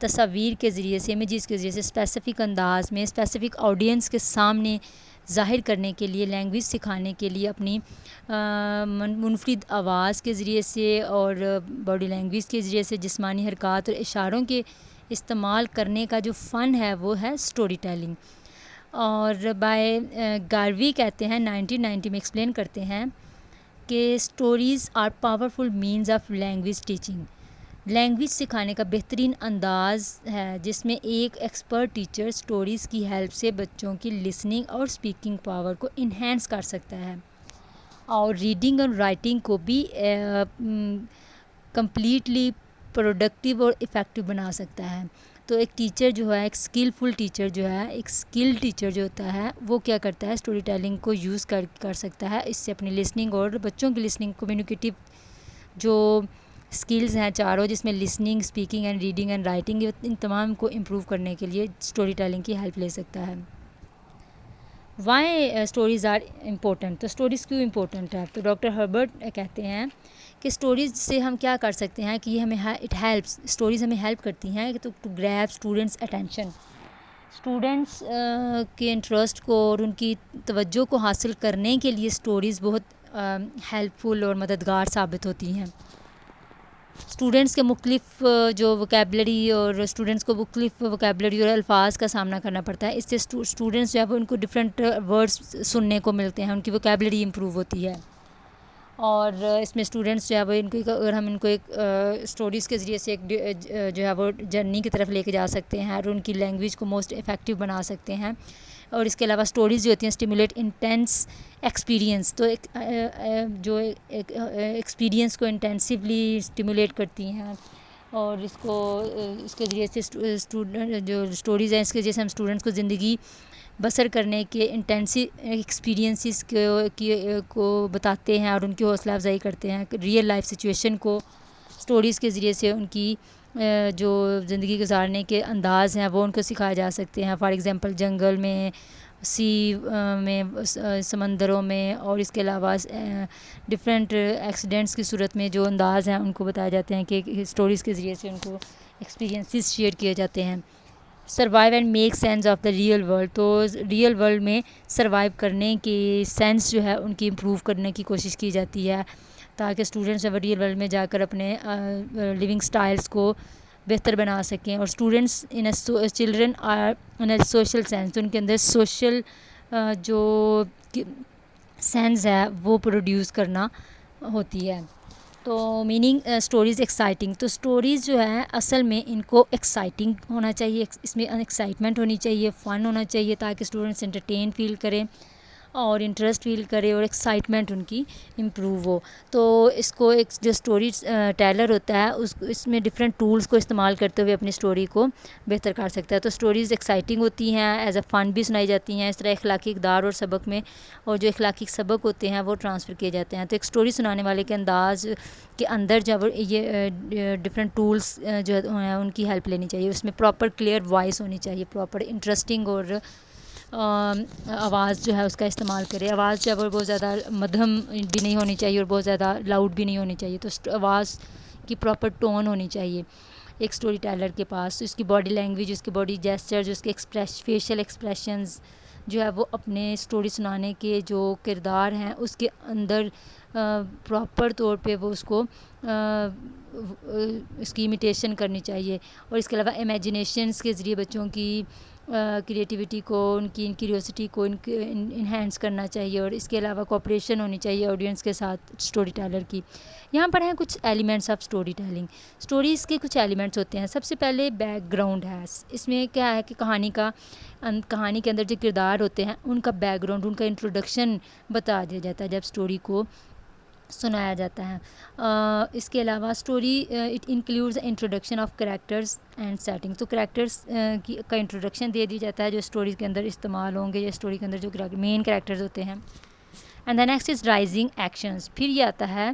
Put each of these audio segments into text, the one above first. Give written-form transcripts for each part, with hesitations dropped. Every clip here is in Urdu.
تصاویر کے ذریعے سے، امیجز کے ذریعے سے اسپیسیفک انداز میں اسپیسیفک آڈینس کے سامنے ظاہر کرنے کے لیے، لینگویج سکھانے کے لیے اپنی منفرد آواز کے ذریعے سے اور باڈی لینگویج کے ذریعے سے جسمانی حرکات اور اشاروں کے استعمال کرنے کا جو فن ہے وہ ہے اسٹوری ٹیلنگ. اور گاروی کہتے ہیں 1990 میں ایکسپلین کرتے ہیں کہ stories are powerful means of language teaching. Language سکھانے کا بہترین انداز ہے جس میں ایک ایکسپرٹ ٹیچر اسٹوریز کی ہیلپ سے بچوں کی لسننگ اور اسپیکنگ پاور کو انہینس کر سکتا ہے اور ریڈنگ اور رائٹنگ کو بھی کمپلیٹلی پروڈکٹیو اور افیکٹو بنا سکتا ہے. تو ایک ٹیچر جو ہے، ایک اسکلفل ٹیچر جو ہے، ایک اسکل ٹیچر جو ہوتا ہے وہ کیا کرتا ہے، اسٹوری ٹیلنگ کو یوز کر سکتا ہے. اس سے اپنی لسننگ اور بچوں کی لسننگ، کمیونیکیٹیو جو اسکلز ہیں چاروں، جس میں listening, speaking and reading and writing, ان تمام کو امپروو کرنے کے لیے اسٹوری ٹیلنگ کی ہیلپ لے سکتا ہے. Why stories are important. تو اسٹوریز کیوں امپورٹنٹ ہے؟ تو ڈاکٹر ہربرٹ کہتے ہیں کہ اسٹوریز سے ہم کیا کر سکتے ہیں کہ یہ ہمیں اٹ ہیلپس، اسٹوریز ہمیں ہیلپ کرتی ہیں کہ to grab students attention. Students کے انٹرسٹ کو اور ان کی توجہ کو حاصل کرنے کے لیے اسٹوریز بہت ہیلپ فل اور مددگار ثابت ہوتی ہیں. اسٹوڈنٹس کے مختلف جو وکیبلری اور اسٹوڈنٹس کو مختلف وکیبلری اور الفاظ کا سامنا کرنا پڑتا ہے. اس سے اسٹوڈنٹس جو ہے وہ ان کو ڈفرینٹ ورڈس سننے کو ملتے ہیں، ان کی وکیبلری امپروو ہوتی ہے. اور اس میں اسٹوڈنٹس جو ہے وہ ان کو اگر ہم ان کو ایک اسٹوریز کے ذریعے سے ایک جو ہے وہ جرنی کی طرف لے کے جا سکتے ہیں اور ان کی لینگویج کو موسٹ افیکٹو بنا سکتے ہیں. اور اس کے علاوہ اسٹوریز جو ہوتی ہیں اسٹیمولیٹ انٹینس ایکسپیرینس. تو ایک جو ایکسپیرینس کو انٹینسولی اسٹیمولیٹ کرتی ہیں اور اس کے ذریعے سے جو اسٹوریز ہیں اس کے ذریعے سے ہم اسٹوڈنٹس کو زندگی بسر کرنے کے انٹینسو ایکسپیرینسز کو بتاتے ہیں اور ان کی حوصلہ افزائی کرتے ہیں. ریئل لائف سچویشن کو اسٹوریز کے ذریعے سے ان کی جو زندگی گزارنے کے انداز ہیں وہ ان کو سکھائے جا سکتے ہیں. فار ایگزامپل جنگل میں، سی میں، سمندروں میں، اور اس کے علاوہ ڈفرینٹ ایکسیڈنٹس کی صورت میں جو انداز ہیں ان کو بتائے جاتے ہیں کہ اسٹوریز کے ذریعے سے ان کو ایکسپیرینسز شیئر کیے جاتے ہیں. Survive and make sense of the real world. تو ریئل ورلڈ میں سروائیو کرنے کی سینس جو ہے ان کی امپروو کرنے کی کوشش کی جاتی ہے تاکہ اسٹوڈنٹس جب ریئل ورلڈ میں جا کر اپنے لیونگ سٹائلز کو بہتر بنا سکیں. اور students children are in a social sense. تو ان کے اندر سوشل جو سینس ہے وہ پروڈیوس کرنا ہوتی ہے. تو میننگ اسٹوریز ایکسائٹنگ. تو اسٹوریز جو ہے اصل میں ان کو ایکسائٹنگ ہونا چاہیے، اس میں ایکسائٹمنٹ ہونی چاہیے، فن ہونا چاہیے تاکہ اسٹوڈنٹس انٹرٹین فیل کریں اور انٹرسٹ فیل کرے اور ایکسائٹمنٹ ان کی امپروو ہو. تو اس کو ایک جو اسٹوری ٹیلر ہوتا ہے اس میں ڈفرینٹ ٹولس کو استعمال کرتے ہوئے اپنی اسٹوری کو بہتر کر سکتا ہے. تو اسٹوریز ایکسائٹنگ ہوتی ہیں، ایز اے فن بھی سنائی جاتی ہیں. اس طرح اخلاقی اقدار اور سبق میں اور جو اخلاقی سبق ہوتے ہیں وہ ٹرانسفر کیے جاتے ہیں. تو ایک اسٹوری سنانے والے کے انداز کے اندر جب یہ ڈفرینٹ ٹولس جو ہیں ان کی ہیلپ لینی چاہیے. اس میں پراپر کلیئر وائس ہونی چاہیے، پراپر انٹرسٹنگ اور آواز جو ہے اس کا استعمال کرے. آواز جو ہے وہ بہت زیادہ مدھم بھی نہیں ہونی چاہیے اور بہت زیادہ لاؤڈ بھی نہیں ہونی چاہیے. تو آواز کی پراپر ٹون ہونی چاہیے ایک اسٹوری ٹیلر کے پاس. اس کی باڈی لینگویج، اس کی باڈی جیسچرز، اس کے فیشیل ایکسپریشنز جو ہے وہ اپنے اسٹوری سنانے کے جو کردار ہیں اس کے اندر پراپر طور پہ وہ اس کو اس کی امیٹیشن کرنی چاہیے. اور اس کے علاوہ امیجنیشنس کے ذریعے بچوں کی کریٹیوٹی کو، ان کی کیوریوسٹی کو انہینس کرنا چاہیے. اور اس کے علاوہ کوآپریشن ہونی چاہیے آڈینس کے ساتھ اسٹوری ٹیلر کی. یہاں پر ہیں کچھ elements of story telling. Stories کے کچھ ایلیمنٹس ہوتے ہیں. سب سے پہلے بیک گراؤنڈ ہے. اس میں کیا ہے کہ کہانی کے اندر جو کردار ہوتے ہیں ان کا بیک گراؤنڈ، ان کا انٹروڈکشن بتا دیا جاتا ہے جب اسٹوری کو سنایا جاتا ہے. اس کے علاوہ story it includes introduction of characters and setting. تو کریکٹرز کا انٹروڈکشن دے دیا جاتا ہے جو اسٹوریز کے اندر استعمال ہوں گے یا اسٹوری کے اندر جو مین کریکٹرز ہوتے ہیں. And the next is rising actions. پھر یہ آتا ہے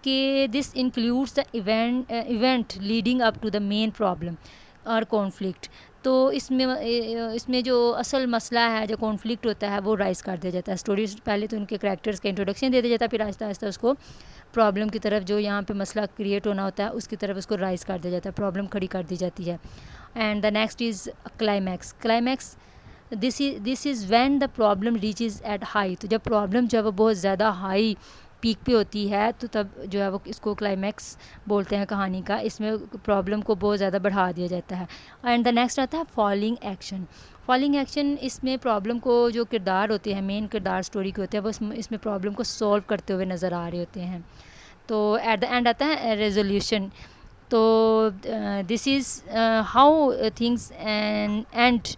کہ this includes the event leading up to the main problem اور کانفلکٹ. تو اس میں جو اصل مسئلہ ہے، جو کانفلکٹ ہوتا ہے وہ رائز کر دیا جاتا ہے. اسٹوریز پہلے تو ان کے کریکٹرز کا انٹروڈکشن دے دیا جاتا ہے، پھر آہستہ آہستہ اس کو پرابلم کی طرف جو یہاں پہ مسئلہ کریٹ ہونا ہوتا ہے اس کی طرف اس کو رائز کر دیا جاتا ہے, پرابلم کھڑی کر دی جاتی ہے. And the next is climax. Climax this is when the problem reaches at high. تو جب پرابلم جو ہے وہ بہت زیادہ ہائی پیک پہ ہوتی ہے تو تب جو ہے وہ اس کو کلائمیکس بولتے ہیں کہانی کا. اس میں پرابلم کو بہت زیادہ بڑھا دیا جاتا ہے. اینڈ دا نیکسٹ آتا ہے فالنگ ایکشن. فالنگ ایکشن اس میں پرابلم کو جو کردار ہوتے ہیں, مین کردار اسٹوری کے ہوتے ہیں, وہ اس میں پرابلم کو سولو کرتے ہوئے نظر آ رہے ہوتے ہیں. تو ایٹ دا اینڈ آتا ہے ریزولیوشن. تو this is how things end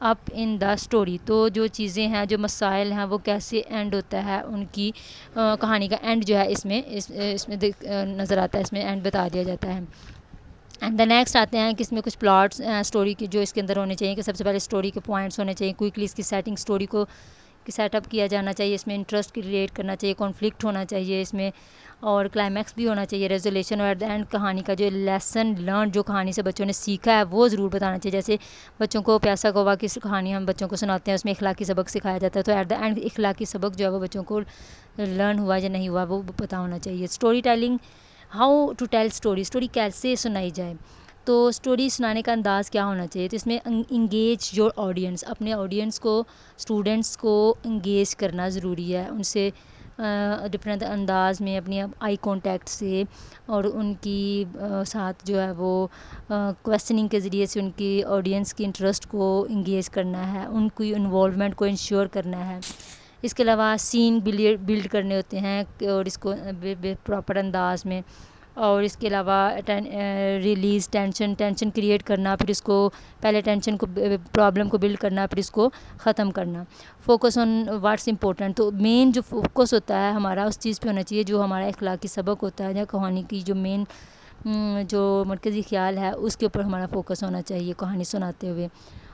up in the story. تو جو چیزیں ہیں, جو مسائل ہیں, وہ کیسے اینڈ ہوتا ہے ان کی کہانی کا اینڈ جو ہے اس میں نظر آتا ہے, اس میں اینڈ بتا دیا جاتا ہے. اینڈ دا نیکسٹ آتے ہیں کہ اس میں کچھ پلاٹس اسٹوری کے جو اس کے اندر ہونے چاہیے, کہ سب سے پہلے اسٹوری کے پوائنٹس ہونے چاہیے, کوئکلی اس کی سیٹنگ اسٹوری کو سیٹ اپ کیا جانا چاہیے, اس میں انٹرسٹ کریٹ کرنا چاہیے, کانفلکٹ ہونا چاہیے اس میں, اور کلائمیکس بھی ہونا چاہیے, ریزولیشن, اور ایٹ دا اینڈ کہانی کا جو لیسن لرن جو کہانی سے بچوں نے سیکھا ہے وہ ضرور بتانا چاہیے. جیسے بچوں کو پیاسا کوا کی کہانی ہم بچوں کو سناتے ہیں, اس میں اخلاقی سبق سکھایا جاتا ہے, تو ایٹ دا اینڈ اخلاقی سبق جو ہے وہ بچوں کو لرن ہوا یا نہیں ہوا وہ پتہ ہونا چاہیے. Storytelling, how to tell story. Story کیسے سنائی جائے, تو اسٹوری سنانے کا انداز کیا ہونا چاہیے. تو اس میں انگیج یور آڈینس, اپنے آڈینس کو, اسٹوڈنٹس کو انگیج کرنا ضروری ہے, ان سے ڈفرینٹ انداز میں اپنی آئی کانٹیکٹ سے اور ان کی ساتھ جو ہے وہ کویسچننگ کے ذریعے سے ان کی آڈینس کی انٹرسٹ کو انگیج کرنا ہے, ان کی انوالومنٹ کو انشور کرنا ہے. اس کے علاوہ سین بلڈ کرنے ہوتے ہیں اور اس کو پراپر انداز میں, اور اس کے علاوہ ریلیز ٹینشن کریٹ کرنا, پھر اس کو پہلے ٹینشن کو پرابلم کو بلڈ کرنا, پھر اس کو ختم کرنا. Focus on what's important. تو مین جو فوکس ہوتا ہے ہمارا اس چیز پہ ہونا چاہیے جو ہمارا اخلاقی سبق ہوتا ہے یا کہانی کی جو مین جو مرکزی خیال ہے اس کے اوپر ہمارا فوکس ہونا چاہیے کہانی سناتے ہوئے,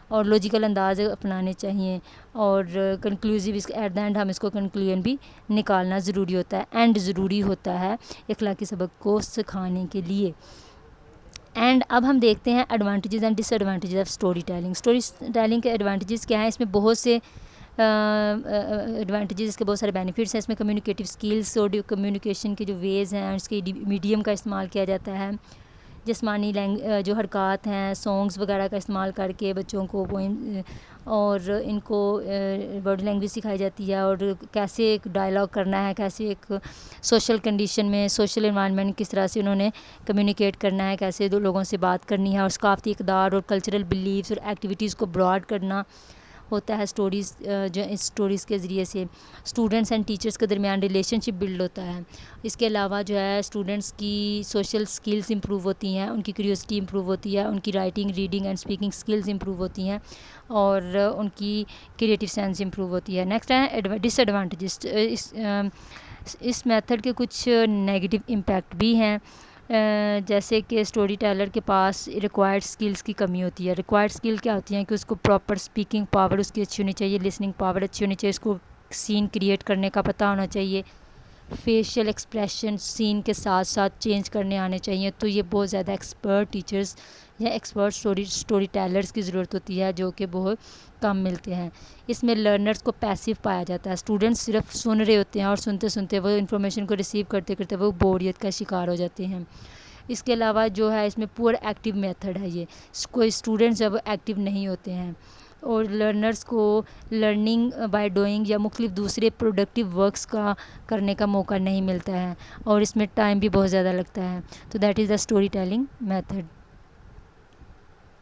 اور لوجیکل انداز اپنانے چاہیے, اور کنکلوزیو ایٹ دا اینڈ ہم اس کو کنکلوژن بھی نکالنا ضروری ہوتا ہے, اینڈ ضروری ہوتا ہے اخلاقی سبق کو سکھانے کے لیے. اینڈ اب ہم دیکھتے ہیں advantages and disadvantages of storytelling. Storytelling کے ایڈوانٹیجز کیا ہیں, اس میں بہت سے ایڈوانٹیجز, اس کے بہت سارے بینیفٹس ہیں. اس میں کمیونیکیٹیو اسکلس اور کمیونیکیشن کے جو ویز ہیں, اس کے میڈیم کا استعمال کیا جاتا ہے, جسمانی جو حرکات ہیں, سانگز وغیرہ کا استعمال کر کے بچوں کو اور ان کو باڈی لینگویج سکھائی جاتی ہے, اور کیسے ایک ڈائلاگ کرنا ہے, کیسے ایک سوشل کنڈیشن میں سوشل انوائرمنٹ کس طرح سے انہوں نے کمیونیکیٹ کرنا ہے, کیسے دو لوگوں سے بات کرنی ہے, اور ثقافتی اقدار اور کلچرل بلیفس اور ایکٹیویٹیز کو براڈ کرنا ہوتا ہے اسٹوریز جو اس اسٹوریز کے ذریعے سے. اسٹوڈنٹس اینڈ ٹیچرس کے درمیان ریلیشن شپ بلڈ ہوتا ہے. اس کے علاوہ جو ہے اسٹوڈنٹس کی سوشل اسکلس امپروو ہوتی ہیں, ان کی کیوریوسٹی امپروو ہوتی ہے, ان کی writing, reading and speaking skills improve ہوتی ہیں, اور ان کی کریٹیو سینس امپروو ہوتی ہے. نیکسٹ ہے ڈس ایڈوانٹیجز. اس میتھڈ کے کچھ نیگیٹو امپیکٹ بھی ہیں, جیسے کہ اسٹوری ٹیلر کے پاس ریکوائرڈ اسکلس کی کمی ہوتی ہے. ریکوائرڈ اسکل کیا ہوتی ہیں کہ اس کو پراپر اسپیکنگ پاور اس کی اچھی ہونی چاہیے, لسننگ پاور اچھی ہونی چاہیے, اس کو سین کریٹ کرنے کا پتہ ہونا چاہیے, فیشیل ایکسپریشن سین کے ساتھ ساتھ چینج کرنے آنے چاہیے. تو یہ بہت زیادہ ایکسپرٹ ٹیچرز یا ایکسپرٹ اسٹوری ٹیلرز کی ضرورت ہوتی ہے, جو کہ بہت کم ملتے ہیں. اس میں لرنرز کو پیسیو پایا جاتا ہے. اسٹوڈنٹس صرف سن رہے ہوتے ہیں, اور سنتے سنتے وہ انفارمیشن کو ریسیو کرتے کرتے وہ بوریت کا شکار ہو جاتے ہیں. اس کے علاوہ جو ہے اس میں پور ایکٹیو میتھڈ ہے, یہ کوئی اسٹوڈنٹس جب ایکٹیو نہیں ہوتے ہیں, اور لرنرز کو لرننگ بائی ڈوئنگ یا مختلف دوسرے پروڈکٹیو ورکس کا کرنے کا موقع نہیں ملتا ہے, اور اس میں ٹائم بھی بہت زیادہ لگتا ہے. تو that is the story telling method.